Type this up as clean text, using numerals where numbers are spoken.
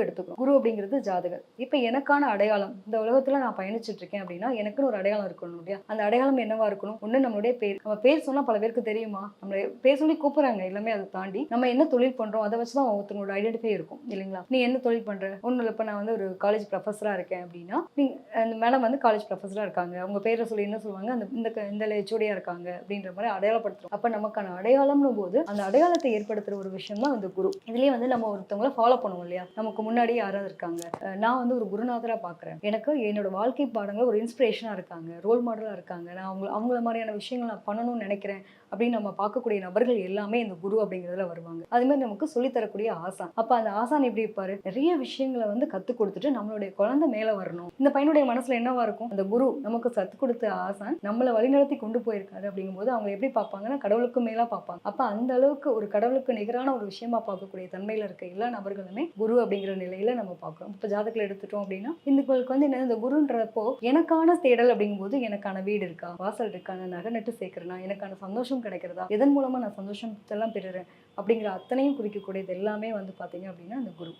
எடுத்துக்கணும். குரு அப்படிங்கிறது ஜாதகர். இப்ப எனக்கான அடையாளம் இந்த உலகத்துல நான் பயணிச்சுட்டு இருக்கேன் அப்படின்னா எனக்குன்னு ஒரு அடையாளம் இருக்கணும் இல்லையா? அந்த அடையாளம் என்னவா இருக்கணும்? ஒண்ணு நம்மளுடைய பேர். நம்ம பேர் சொன்னா பல பேருக்கு தெரியுமா? நம்மள பேர் சொல்லி கூப்பிடுறாங்க. எல்லாமே அதை தாண்டி நம்ம என்ன தொழில் பண்றோம் அதை வச்சுதான் ஒருத்தவங்களோட ஐடென்டிஃபை இருக்கும் இல்லைங்களா? நீ என்ன தொழில் பண்ற? ஒன்றும் இல்லை, இப்ப நான் வந்து ஒரு காலேஜ் ப்ரொஃபஸரா இருக்கேன் அப்படின்னா நீங்க அந்த மேடம் வந்து காலேஜ் ப்ரொஃபஸரா இருக்காங்க, அவங்க பேரை சொல்லி என்ன சொல்லுவாங்க, அந்த இந்த ஹெச்ஓடியா இருக்காங்க அப்படின்ற மாதிரி அடையாளப்படுத்துறோம். அப்ப நமக்கான அடையாளம்னு போது அந்த அடையாளத்தை ஏற்படுத்துற ஒரு விஷயம் தான் வந்து குரு. இதுலயே வந்து நம்ம ஒருத்தவங்கள ஃபாலோ பண்ணுவோம் இல்லையா? நமக்கு முன்னாடி யாராவது இருக்காங்க, நான் வந்து ஒரு குருநாதரா பாக்குறேன், எனக்கு என்னோட வாழ்க்கை பாடங்கள் ஒரு இன்ஸ்பிரேஷனா இருக்காங்க, ரோல் மாடலா இருக்காங்க, நான் அவங்கள மாதிரியான விஷயங்கள் நான் பண்ணணும்னு நினைக்கிறேன் அப்படின்னு நம்ம பார்க்கக்கூடிய நபர்கள் எல்லாமே இந்த குரு அப்படிங்கிறதுல வருவாங்க. அது மாதிரி நமக்கு சொல்லி தரக்கூடிய ஆசான். அப்ப அந்த ஆசான் எப்படி இருப்பாரு? நிறைய விஷயங்களை வந்து கத்து கொடுத்துட்டு நம்மளுடைய குழந்தை மேல வரணும். இந்த பையனுடைய மனசுல என்னவா இருக்கும்? அந்த குரு நமக்கு கத்து கொடுத்த ஆசான் நம்மளை வழிநடத்தி கொண்டு போயிருக்காரு அப்படிங்கும்போது அவங்க எப்படி பார்ப்பாங்கன்னா கடவுளுக்கு மேலா பார்ப்பாங்க. அப்ப அந்த அளவுக்கு ஒரு கடவுளுக்கு நிகரான ஒரு விஷயமா பார்க்கக்கூடிய தன்மையில இருக்க எல்லா நபர்களுமே குரு அப்படிங்கிற நிலையில நம்ம பார்க்கிறோம். இப்ப ஜாதகத்துல எடுத்துட்டோம் அப்படின்னா இதுக்கு வந்து என்ன, இந்த குருன்றப்போ எனக்கான தேடல் அப்படிங்கும்போது எனக்கான வீடு இருக்கா, வாசல் இருக்கா, நான் நகை நட்டு சேர்க்கிறேனா, எனக்கான சந்தோஷம் கிடைக்கிறதா, எதன் மூலமா நான் சந்தோஷத்தெல்லாம் பெறுறேன் அப்படிங்கிற அத்தனையும் குறிக்கக்கூடியது எல்லாமே வந்து பாத்தீங்க அப்படின்னா அந்த குரு.